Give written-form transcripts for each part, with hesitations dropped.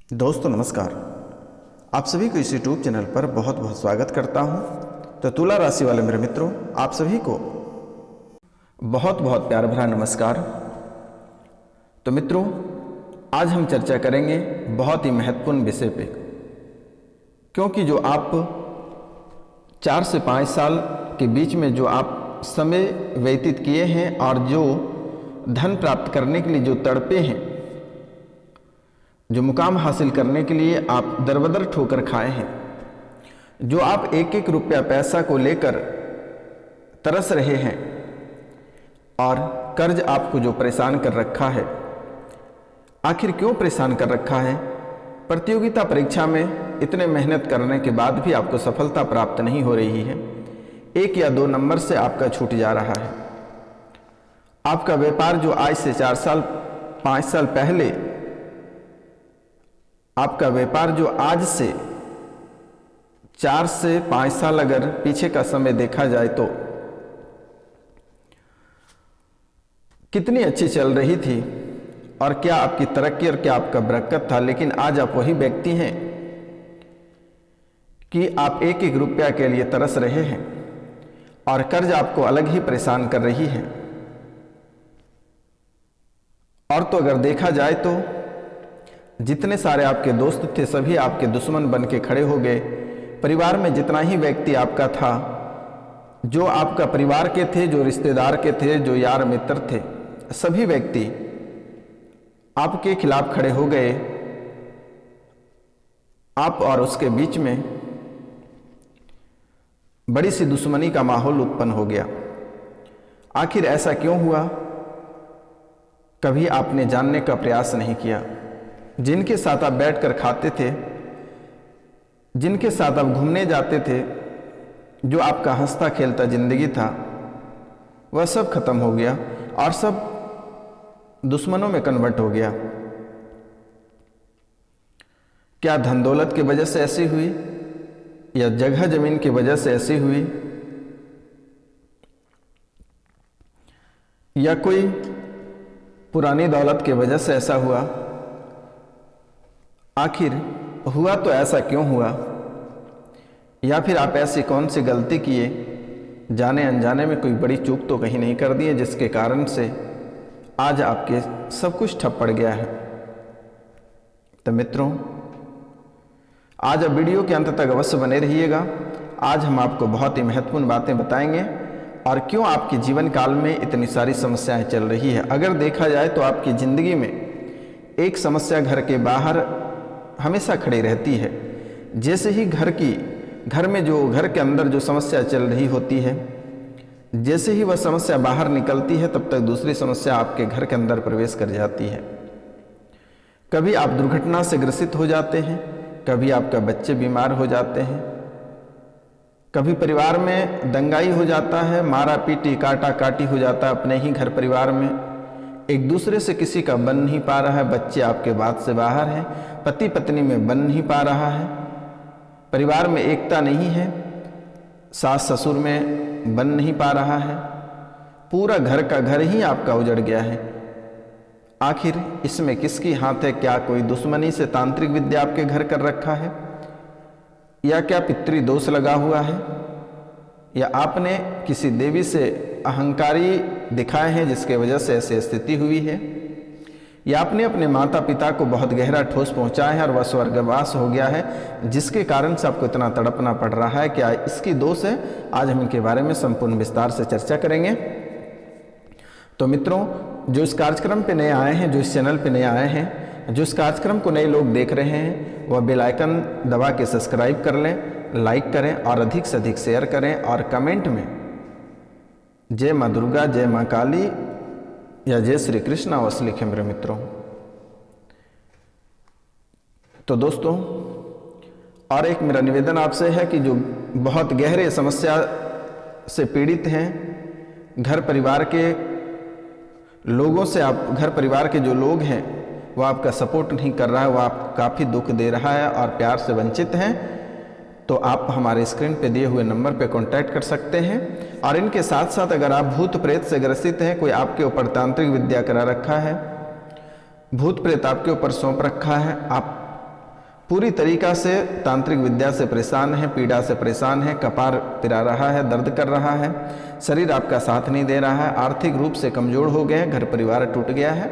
दोस्तों नमस्कार। आप सभी को इस यूट्यूब चैनल पर बहुत बहुत स्वागत करता हूं। तो तुला राशि वाले मेरे मित्रों, आप सभी को बहुत बहुत प्यार भरा नमस्कार। तो मित्रों, आज हम चर्चा करेंगे बहुत ही महत्वपूर्ण विषय पे, क्योंकि जो आप 4 से 5 साल के बीच में जो आप समय व्यतीत किए हैं और जो धन प्राप्त करने के लिए जो तड़पे हैं, जो मुकाम हासिल करने के लिए आप दरबदर ठोकर खाए हैं, जो आप एक एक रुपया पैसा को लेकर तरस रहे हैं और कर्ज आपको जो परेशान कर रखा है, आखिर क्यों परेशान कर रखा है? प्रतियोगिता परीक्षा में इतने मेहनत करने के बाद भी आपको सफलता प्राप्त नहीं हो रही है। 1 या 2 नंबर से आपका छूट जा रहा है। आपका व्यापार जो आज से 4 साल 5 साल पहले, आपका व्यापार जो आज से 4 से 5 साल अगर पीछे का समय देखा जाए तो कितनी अच्छी चल रही थी और क्या आपकी तरक्की और क्या आपका बरकत था। लेकिन आज आप वही व्यक्ति हैं कि आप एक एक रुपया के लिए तरस रहे हैं और कर्ज आपको अलग ही परेशान कर रही है। और तो अगर देखा जाए तो जितने सारे आपके दोस्त थे सभी आपके दुश्मन बन के खड़े हो गए। परिवार में जितना ही व्यक्ति आपका था, जो आपका परिवार के थे, जो रिश्तेदार के थे, जो यार मित्र थे, सभी व्यक्ति आपके खिलाफ खड़े हो गए। आप और उसके बीच में बड़ी सी दुश्मनी का माहौल उत्पन्न हो गया। आखिर ऐसा क्यों हुआ? कभी आपने जानने का प्रयास नहीं किया। जिनके साथ आप बैठकर खाते थे, जिनके साथ आप घूमने जाते थे, जो आपका हंसता खेलता जिंदगी था, वह सब खत्म हो गया और सब दुश्मनों में कन्वर्ट हो गया। क्या धन दौलत की वजह से ऐसी हुई या जगह जमीन की वजह से ऐसी हुई या कोई पुरानी दौलत की वजह से ऐसा हुआ? आखिर हुआ तो ऐसा क्यों हुआ? या फिर आप ऐसी कौन सी गलती किए, जाने अनजाने में कोई बड़ी चूक तो कहीं नहीं कर दी है, जिसके कारण से आज आपके सब कुछ ठप पड़ गया है? तो मित्रों, आज आप वीडियो के अंत तक अवश्य बने रहिएगा। आज हम आपको बहुत ही महत्वपूर्ण बातें बताएंगे और क्यों आपके जीवन काल में इतनी सारी समस्याएं चल रही है। अगर देखा जाए तो आपकी ज़िंदगी में एक समस्या घर के बाहर हमेशा खड़ी रहती है। जैसे ही घर के अंदर जो समस्या चल रही होती है, जैसे ही वह समस्या बाहर निकलती है, तब तक दूसरी समस्या आपके घर के अंदर प्रवेश कर जाती है। कभी आप दुर्घटना से ग्रसित हो जाते हैं, कभी आपका बच्चे बीमार हो जाते हैं, कभी परिवार में दंगाई हो जाता है, मारा पीटी काटा काटी हो जाता है अपने ही घर परिवार में। एक दूसरे से किसी का बन नहीं पा रहा है, बच्चे आपके बात से बाहर हैं, पति पत्नी में बन नहीं पा रहा है, परिवार में एकता नहीं है, सास ससुर में बन नहीं पा रहा है, पूरा घर का घर ही आपका उजड़ गया है। आखिर इसमें किसकी हाथ है? क्या कोई दुश्मनी से तांत्रिक विद्या आपके घर कर रखा है, या क्या पितृ दोष लगा हुआ है, या आपने किसी देवी से अहंकारी दिखाए हैं जिसके वजह से ऐसी स्थिति हुई है, या आपने अपने माता पिता को बहुत गहरा ठोस पहुंचाया है और वह स्वर्गवास हो गया है, जिसके कारण से आपको इतना तड़पना पड़ रहा है। क्या इसकी दोष है? आज हम इनके बारे में संपूर्ण विस्तार से चर्चा करेंगे। तो मित्रों, जो इस कार्यक्रम पे नए आए हैं, जो इस चैनल पे नए आए हैं, जो इस कार्यक्रम को नए लोग देख रहे हैं, वह बेल आइकन दबा के सब्सक्राइब कर लें, लाइक करें और अधिक से अधिक शेयर करें और कमेंट में जय माँ दुर्गा, जय माँ काली या जय श्री कृष्ण अवश्य लिखें मेरे मित्रों। तो दोस्तों, और एक मेरा निवेदन आपसे है कि जो बहुत गहरे समस्या से पीड़ित हैं, घर परिवार के लोगों से आप, घर परिवार के जो लोग हैं वो आपका सपोर्ट नहीं कर रहा है, वो आपको काफ़ी दुख दे रहा है और प्यार से वंचित हैं, तो आप हमारे स्क्रीन पे दिए हुए नंबर पे कांटेक्ट कर सकते हैं। और इनके साथ साथ अगर आप भूत प्रेत से ग्रसित हैं, कोई आपके ऊपर तांत्रिक विद्या करा रखा है, भूत प्रेत आपके ऊपर सौंप रखा है, आप पूरी तरीक़ा से तांत्रिक विद्या से परेशान है, पीड़ा से परेशान है, कपार पिरा रहा है, दर्द कर रहा है, शरीर आपका साथ नहीं दे रहा है, आर्थिक रूप से कमज़ोर हो गए हैं, घर परिवार टूट गया है,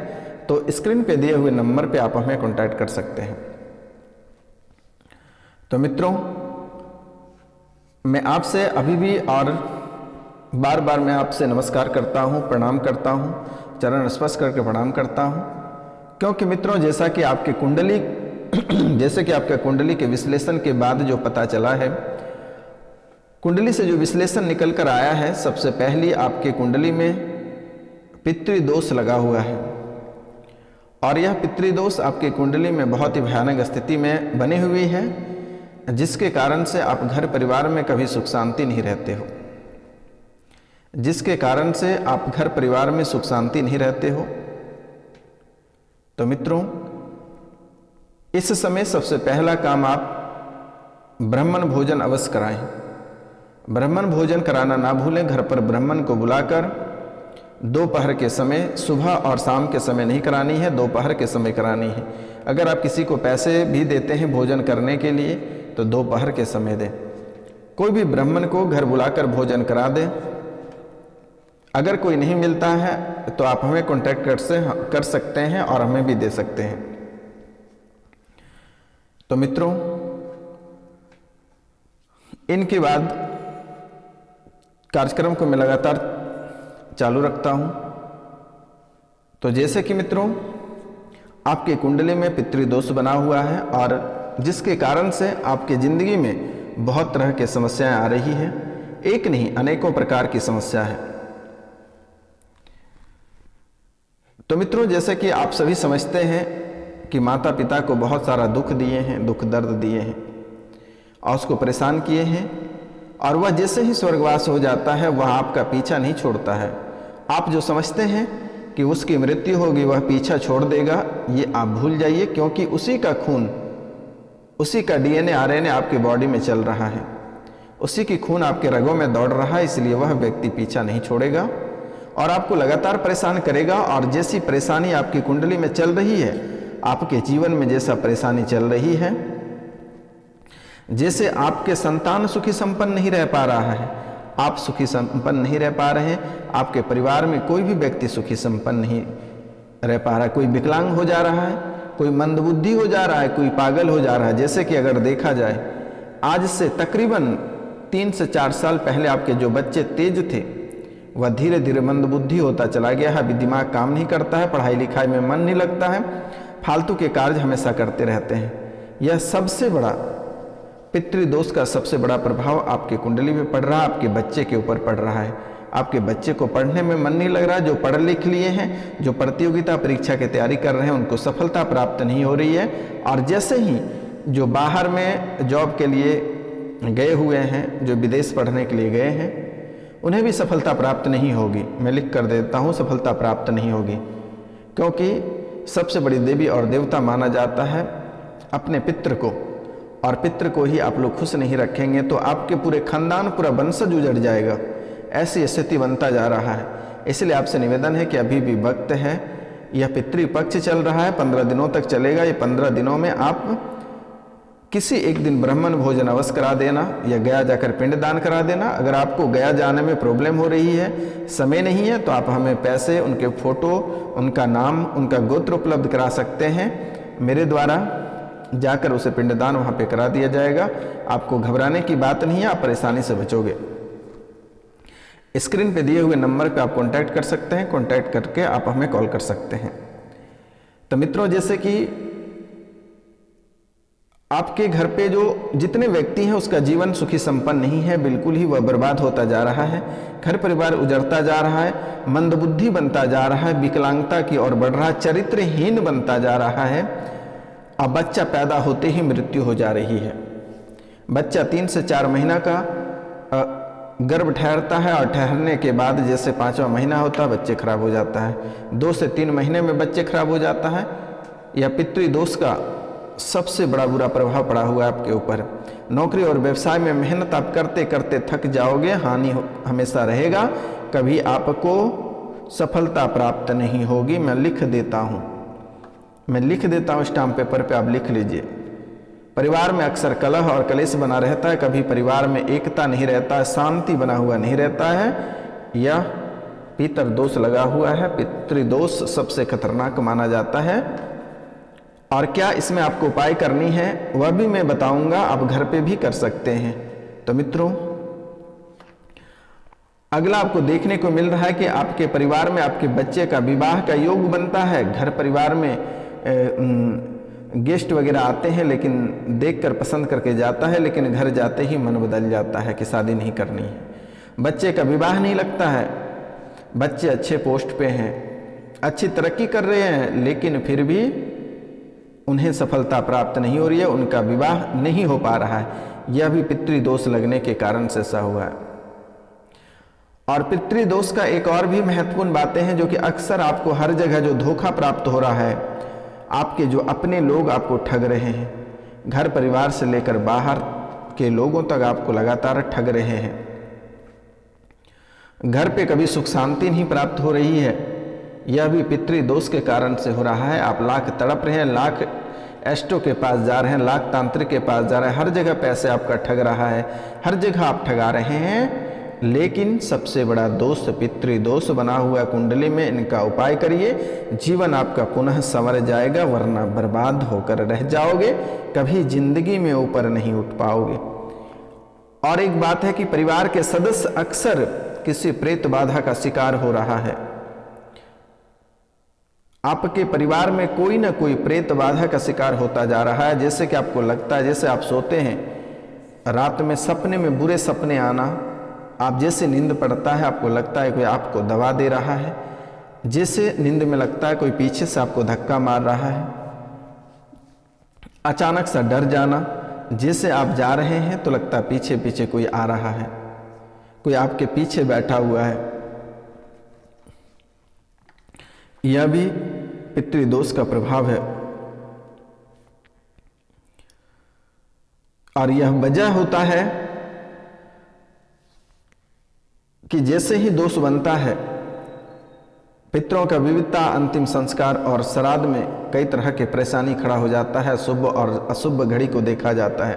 तो स्क्रीन पे दिए हुए नंबर पे आप हमें कॉन्टैक्ट कर सकते हैं। तो मित्रों, मैं आपसे अभी भी और बार बार मैं आपसे नमस्कार करता हूँ, प्रणाम करता हूँ, चरण स्पर्श करके प्रणाम करता हूँ, क्योंकि मित्रों जैसा कि आपके कुंडली के विश्लेषण के बाद जो पता चला है, कुंडली से जो विश्लेषण निकल कर आया है, सबसे पहले आपके कुंडली में पितृदोष लगा हुआ है और यह पितृदोष आपके कुंडली में बहुत ही भयानक स्थिति में बनी हुई है, जिसके कारण से आप घर परिवार में कभी सुख शांति नहीं रहते हो, जिसके कारण से आप घर परिवार में सुख शांति नहीं रहते हो। तो मित्रों, इस समय सबसे पहला काम आप ब्राह्मण भोजन अवश्य कराएं। ब्राह्मण भोजन कराना ना भूलें। घर पर ब्राह्मण को बुलाकर दोपहर के समय, सुबह और शाम के समय नहीं करानी है, दोपहर के समय करानी है। अगर आप किसी को पैसे भी देते हैं भोजन करने के लिए तो दोपहर के समय दें। कोई भी ब्राह्मण को घर बुलाकर भोजन करा दें। अगर कोई नहीं मिलता है तो आप हमें कॉन्टैक्ट कर सकते हैं और हमें भी दे सकते हैं। तो मित्रों, इनके बाद कार्यक्रम को मैं लगातार चालू रखता हूं। तो जैसे कि मित्रों, आपके कुंडली में पितृदोष बना हुआ है और जिसके कारण से आपकी जिंदगी में बहुत तरह की समस्याएं आ रही हैं, एक नहीं अनेकों प्रकार की समस्या है। तो मित्रों, जैसे कि आप सभी समझते हैं कि माता पिता को बहुत सारा दुख दिए हैं, दुख दर्द दिए हैं और उसको परेशान किए हैं, और वह जैसे ही स्वर्गवास हो जाता है वह आपका पीछा नहीं छोड़ता है। आप जो समझते हैं कि उसकी मृत्यु होगी, वह पीछा छोड़ देगा, ये आप भूल जाइए, क्योंकि उसी का खून, उसी का डीएनए आरएनए आपकी बॉडी में चल रहा है, उसी की खून आपके रगों में दौड़ रहा है, इसलिए वह व्यक्ति पीछा नहीं छोड़ेगा और आपको लगातार परेशान करेगा। और जैसी परेशानी आपकी कुंडली में चल रही है, आपके जीवन में जैसा परेशानी चल रही है, जैसे आपके संतान सुखी संपन्न नहीं रह पा रहा है, आप सुखी संपन्न नहीं रह पा रहे हैं, आपके परिवार में कोई भी व्यक्ति सुखी संपन्न नहीं रह पा रहा है, कोई विकलांग हो जा रहा है, कोई मंदबुद्धि हो जा रहा है, कोई पागल हो जा रहा है। जैसे कि अगर देखा जाए, आज से तकरीबन 3 से 4 साल पहले आपके जो बच्चे तेज थे वह धीरे धीरे मंदबुद्धि होता चला गया है। अभी दिमाग काम नहीं करता है, पढ़ाई लिखाई में मन नहीं लगता है, फालतू के कार्य हमेशा करते रहते हैं। यह सबसे बड़ा पितृदोष का सबसे बड़ा प्रभाव आपके कुंडली में पड़ रहा है, आपके बच्चे के ऊपर पड़ रहा है। आपके बच्चे को पढ़ने में मन नहीं लग रहा। जो पढ़ लिख लिए हैं, जो प्रतियोगिता परीक्षा की तैयारी कर रहे हैं, उनको सफलता प्राप्त नहीं हो रही है। और जैसे ही जो बाहर में जॉब के लिए गए हुए हैं, जो विदेश पढ़ने के लिए गए हैं, उन्हें भी सफलता प्राप्त नहीं होगी। मैं लिख कर देता हूँ, सफलता प्राप्त नहीं होगी, क्योंकि सबसे बड़ी देवी और देवता माना जाता है अपने पितृ को, और पितृ को ही आप लोग खुश नहीं रखेंगे तो आपके पूरे खानदान, पूरा वंशज उजड़ जाएगा। ऐसी स्थिति बनता जा रहा है। इसलिए आपसे निवेदन है कि अभी भी वक्त है, यह पितृपक्ष चल रहा है, 15 दिनों तक चलेगा। ये 15 दिनों में आप किसी एक दिन ब्राह्मण भोजन अवश्य करा देना या गया जाकर पिंडदान करा देना। अगर आपको गया जाने में प्रॉब्लम हो रही है, समय नहीं है, तो आप हमें पैसे, उनके फोटो, उनका नाम, उनका गोत्र उपलब्ध करा सकते हैं। मेरे द्वारा जाकर उसे पिंडदान वहाँ पे करा दिया जाएगा। आपको घबराने की बात नहीं है, आप परेशानी से बचोगे। स्क्रीन पे दिए हुए नंबर पे आप कांटेक्ट कर सकते हैं, कांटेक्ट करके आप हमें कॉल कर सकते हैं। तो मित्रों, जैसे कि आपके घर पे जो जितने व्यक्ति हैं उसका जीवन सुखी संपन्न नहीं है, बिल्कुल ही वह बर्बाद होता जा रहा है। घर परिवार उजड़ता जा रहा है, मंदबुद्धि बनता जा रहा है, विकलांगता की ओर बढ़ रहा है, चरित्रहीन बनता जा रहा है। अब बच्चा पैदा होते ही मृत्यु हो जा रही है। बच्चा 3 से 4 महीना का गर्भ ठहरता है और ठहरने के बाद जैसे 5वां महीना होता है बच्चे खराब हो जाता है। 2 से 3 महीने में बच्चे खराब हो जाता है। यह पितृदोष का सबसे बड़ा बुरा प्रभाव पड़ा हुआ है आपके ऊपर। नौकरी और व्यवसाय में मेहनत आप करते करते थक जाओगे, हानि हमेशा रहेगा, कभी आपको सफलता प्राप्त नहीं होगी। मैं लिख देता हूँ स्टाम्प पेपर पे, आप लिख लीजिए। परिवार में अक्सर कलह और कलेश बना रहता है, कभी परिवार में एकता नहीं रहता है, शांति बना हुआ नहीं रहता है। यह पितर दोष लगा हुआ है। पितृदोष सबसे खतरनाक माना जाता है। और क्या इसमें आपको उपाय करनी है वह भी मैं बताऊंगा, आप घर पे भी कर सकते हैं। तो मित्रों, अगला आपको देखने को मिल रहा है कि आपके परिवार में आपके बच्चे का विवाह का योग बनता है। घर परिवार में गेस्ट वगैरह आते हैं, लेकिन देखकर पसंद करके जाता है, लेकिन घर जाते ही मन बदल जाता है कि शादी नहीं करनी है। बच्चे का विवाह नहीं लगता है, बच्चे अच्छे पोस्ट पे हैं, अच्छी तरक्की कर रहे हैं, लेकिन फिर भी उन्हें सफलता प्राप्त नहीं हो रही है, उनका विवाह नहीं हो पा रहा है। यह भी पितृदोष लगने के कारण से ऐसा हुआ है। और पितृदोष का एक और भी महत्वपूर्ण बातें हैं जो कि अक्सर आपको हर जगह जो धोखा प्राप्त हो रहा है, आपके जो अपने लोग आपको ठग रहे हैं, घर परिवार से लेकर बाहर के लोगों तक आपको लगातार ठग रहे हैं। घर पे कभी सुख शांति नहीं प्राप्त हो रही है, यह भी पितृदोष के कारण से हो रहा है। आप लाख तड़प रहे हैं, लाख एस्ट्रो के पास जा रहे हैं, लाख तांत्रिक के पास जा रहे हैं, हर जगह पैसे आपका ठग रहा है, हर जगह आप ठगा रहे हैं। लेकिन सबसे बड़ा दोष पितृदोष बना हुआ कुंडली में, इनका उपाय करिए, जीवन आपका पुनः संवर जाएगा, वरना बर्बाद होकर रह जाओगे, कभी जिंदगी में ऊपर नहीं उठ पाओगे। और एक बात है कि परिवार के सदस्य अक्सर किसी प्रेत बाधा का शिकार हो रहा है। आपके परिवार में कोई ना कोई प्रेत बाधा का शिकार होता जा रहा है। जैसे कि आपको लगता है, जैसे आप सोते हैं, रात में सपने में बुरे सपने आना, आप जैसे नींद पड़ता है आपको लगता है कोई आपको दबा दे रहा है, जैसे नींद में लगता है कोई पीछे से आपको धक्का मार रहा है, अचानक सा डर जाना, जैसे आप जा रहे हैं तो लगता है पीछे पीछे कोई आ रहा है, कोई आपके पीछे बैठा हुआ है। यह भी पितृदोष का प्रभाव है। और यह वजह होता है कि जैसे ही दोष बनता है, पितरों का विविधता, अंतिम संस्कार और श्राद्ध में कई तरह के परेशानी खड़ा हो जाता है। शुभ और अशुभ घड़ी को देखा जाता है।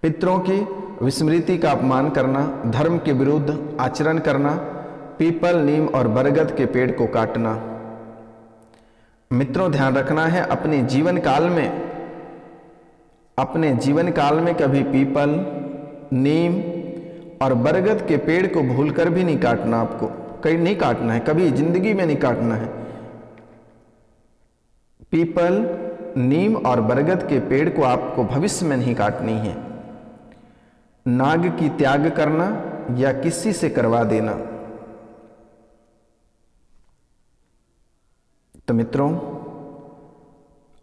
पितरों की विस्मृति का अपमान करना, धर्म के विरुद्ध आचरण करना, पीपल, नीम और बरगद के पेड़ को काटना। मित्रों, ध्यान रखना है, अपने जीवन काल में कभी पीपल, नीम और बरगद के पेड़ को भूलकर भी नहीं काटना। आपको कहीं नहीं काटना है, कभी जिंदगी में नहीं काटना है। पीपल, नीम और बरगद के पेड़ को आपको भविष्य में नहीं काटनी है। नाग की त्याग करना या किसी से करवा देना। तो मित्रों,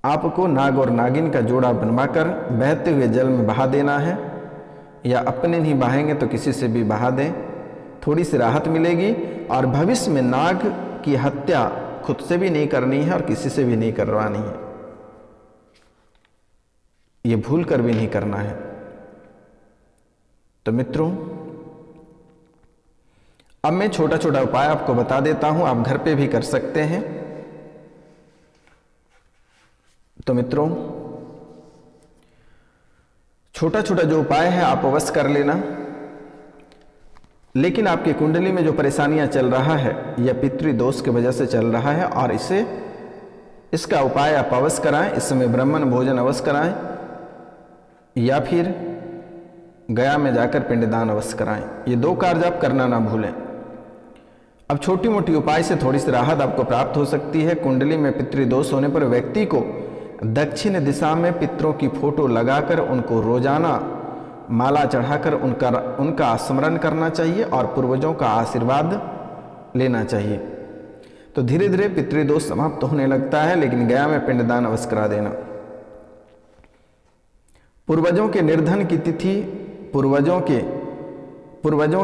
आपको नाग और नागिन का जोड़ा बनवाकर बहते हुए जल में बहा देना है, या अपने नहीं बहाएंगे तो किसी से भी बहा दें, थोड़ी सी राहत मिलेगी। और भविष्य में नाग की हत्या खुद से भी नहीं करनी है और किसी से भी नहीं करवानी है, ये भूल कर भी नहीं करना है। तो मित्रों, अब मैं छोटा छोटा उपाय आपको बता देता हूं, आप घर पे भी कर सकते हैं। तो मित्रों, छोटा छोटा जो उपाय है आप अवश्य कर लेना। लेकिन आपकी कुंडली में जो परेशानियां चल रहा है, यह पितृदोष की वजह से चल रहा है, और इसका उपाय आप अवश्य कराएं। इस समय ब्राह्मण भोजन अवश्य कराएं, या फिर गया में जाकर पिंडदान अवश्य कराएं। ये दो कार्य आप करना ना भूलें। अब छोटी मोटी उपाय से थोड़ी सी राहत आपको प्राप्त हो सकती है। कुंडली में पितृदोष होने पर व्यक्ति को दक्षिण दिशा में पितरों की फोटो लगाकर उनको रोजाना माला चढ़ाकर उनका स्मरण करना चाहिए और पूर्वजों का आशीर्वाद लेना चाहिए। तो धीरे धीरे पितृदोष समाप्त होने लगता है। लेकिन गया में पिंडदान अवश्य करा देना। पूर्वजों के निर्धन की तिथि, पूर्वजों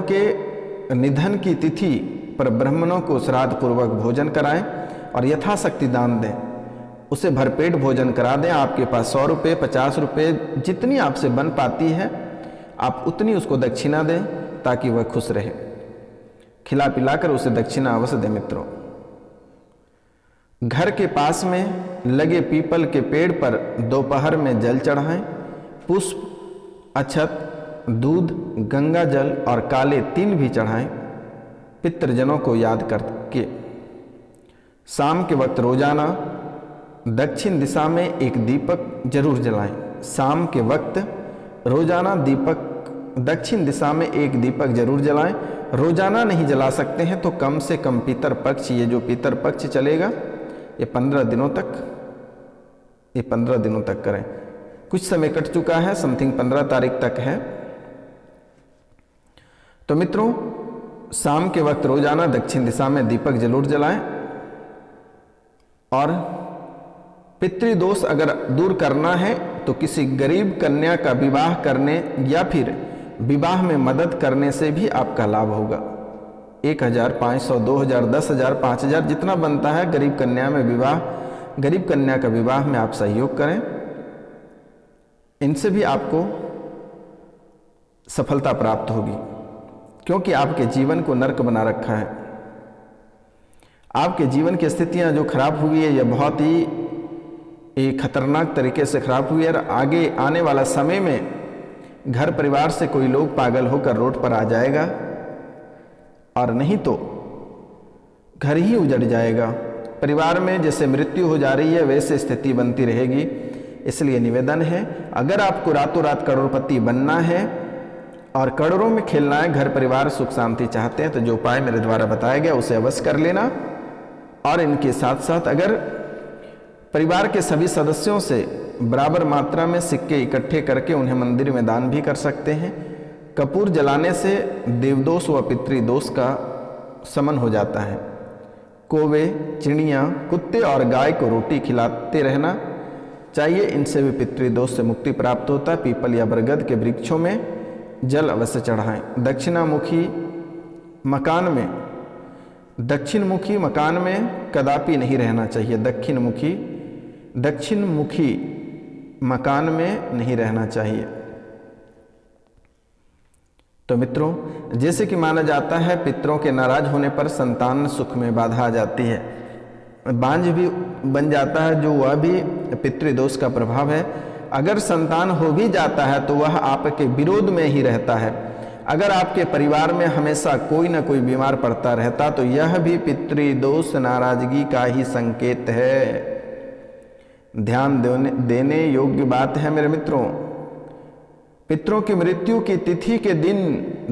के निधन की तिथि पर ब्राह्मणों को श्राद्ध पूर्वक भोजन कराएं और यथाशक्ति दान दें। उसे भरपेट भोजन करा दें। आपके पास 100 रुपये, 50 रुपये, जितनी आपसे बन पाती है आप उतनी उसको दक्षिणा दें, ताकि वह खुश रहे। खिला पिलाकर उसे दक्षिणा अवश्य दें। मित्रों, घर के पास में लगे पीपल के पेड़ पर दोपहर में जल चढ़ाएं। पुष्प, अक्षत, दूध, गंगा जल और काले तिल भी चढ़ाएं। पितृजनों को याद करके शाम के वक्त रोजाना दक्षिण दिशा में एक दीपक जरूर जलाएं। शाम के वक्त रोजाना दक्षिण दिशा में एक दीपक जरूर जलाएं। रोजाना नहीं जला सकते हैं तो कम से कम पितर पक्ष, ये जो पितर पक्ष चलेगा ये 15 दिनों तक करें। कुछ समय कट चुका है, समथिंग 15 तारीख तक है। तो मित्रों, शाम के वक्त रोजाना दक्षिण दिशा में दीपक जरूर जलाएं। और पितृदोष अगर दूर करना है तो किसी गरीब कन्या का विवाह करने या फिर विवाह में मदद करने से भी आपका लाभ होगा। 1000, 500, 2000, 10,000, 5,000 जितना बनता है गरीब कन्या का विवाह में आप सहयोग करें। इनसे भी आपको सफलता प्राप्त होगी, क्योंकि आपके जीवन को नरक बना रखा है। आपके जीवन की स्थितियां जो खराब हुई है, यह बहुत ही खतरनाक तरीके से खराब हुई है। और आगे आने वाला समय में घर परिवार से कोई लोग पागल होकर रोड पर आ जाएगा, और नहीं तो घर ही उजड़ जाएगा। परिवार में जैसे मृत्यु हो जा रही है वैसे स्थिति बनती रहेगी। इसलिए निवेदन है, अगर आपको रातों रात करोड़पति बनना है और करोड़ों में खेलना है, घर परिवार सुख शांति चाहते हैं, तो जो उपाय मेरे द्वारा बताया गया उसे अवश्य कर लेना। और इनके साथ साथ अगर परिवार के सभी सदस्यों से बराबर मात्रा में सिक्के इकट्ठे करके उन्हें मंदिर में दान भी कर सकते हैं। कपूर जलाने से देवदोष व पितृदोष का शमन हो जाता है। कौवे, चिड़िया, कुत्ते और गाय को रोटी खिलाते रहना चाहिए, इनसे भी पितृदोष से मुक्ति प्राप्त होता है। पीपल या बरगद के वृक्षों में जल अवश्य चढ़ाएं। दक्षिणमुखी मकान में कदापि नहीं रहना चाहिए। दक्षिणमुखी मकान में नहीं रहना चाहिए। तो मित्रों, जैसे कि माना जाता है पितरों के नाराज होने पर संतान सुख में बाधा आ जाती है, बांझ भी बन जाता है, जो वह भी पितृदोष का प्रभाव है। अगर संतान हो भी जाता है तो वह आपके विरोध में ही रहता है। अगर आपके परिवार में हमेशा कोई ना कोई बीमार पड़ता रहता तो यह भी पितृदोष नाराजगी का ही संकेत है। ध्यान देने योग्य बात है मेरे मित्रों। पितरों की मृत्यु की तिथि के दिन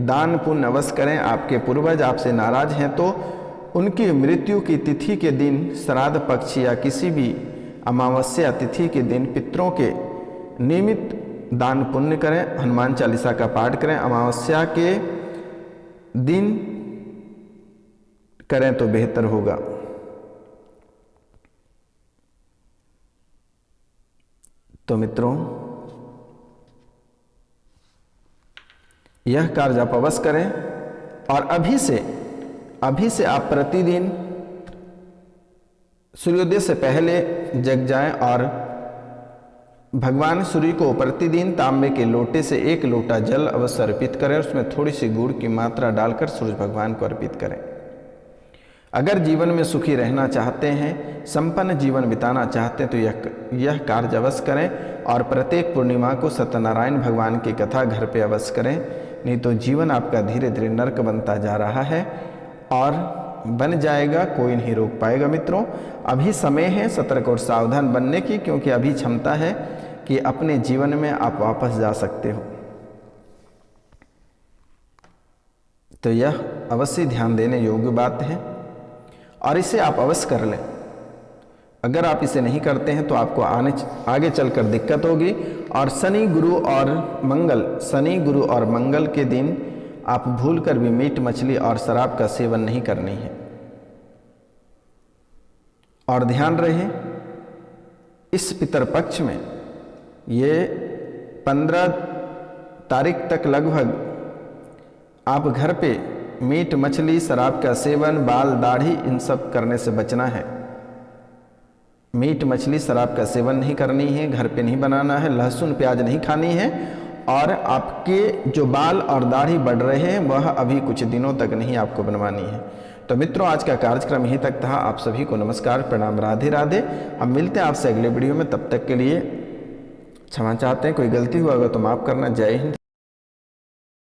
दान पुण्य अवश्य करें। आपके पूर्वज आपसे नाराज हैं तो उनकी मृत्यु की तिथि के दिन श्राद्ध पक्ष या किसी भी अमावस्या तिथि के दिन पितरों के नियमित दान पुण्य करें। हनुमान चालीसा का पाठ करें। अमावस्या के दिन करें तो बेहतर होगा। तो मित्रों, यह कार्य आप अवश्य करें। और अभी से आप प्रतिदिन सूर्योदय से पहले जग जाएं और भगवान सूर्य को प्रतिदिन तांबे के लोटे से 1 लोटा जल अवश्य अर्पित करें। उसमें थोड़ी सी गुड़ की मात्रा डालकर सूर्य भगवान को अर्पित करें। अगर जीवन में सुखी रहना चाहते हैं, संपन्न जीवन बिताना चाहते हैं तो यह कार्य अवश्य करें। और प्रत्येक पूर्णिमा को सत्यनारायण भगवान की कथा घर पे अवश्य करें, नहीं तो जीवन आपका धीरे धीरे नरक बनता जा रहा है और बन जाएगा, कोई नहीं रोक पाएगा। मित्रों, अभी समय है सतर्क और सावधान बनने की, क्योंकि अभी क्षमता है कि अपने जीवन में आप वापस जा सकते हो। तो यह अवश्य ध्यान देने योग्य बात है और इसे आप अवश्य कर लें। अगर आप इसे नहीं करते हैं तो आपको आगे चलकर दिक्कत होगी। और शनि, गुरु और मंगल के दिन आप भूलकर भी मीट मछली और शराब का सेवन नहीं करनी है। और ध्यान रहे, इस पितरपक्ष में ये 15 तारीख तक लगभग आप घर पे मीट मछली, शराब का सेवन, बाल दाढ़ी इन सब करने से बचना है। मीट मछली शराब का सेवन नहीं करनी है, घर पे नहीं बनाना है, लहसुन प्याज नहीं खानी है। और आपके जो बाल और दाढ़ी बढ़ रहे हैं वह अभी कुछ दिनों तक नहीं आपको बनवानी है, तो मित्रों, आज का कार्यक्रम यहीं तक था। आप सभी को नमस्कार, प्रणाम, राधे राधे। हम मिलते हैं आपसे अगले वीडियो में। तब तक के लिए क्षमा चाहते हैं, कोई गलती हुआ अगर तो माफ़ करना। जय हिंद।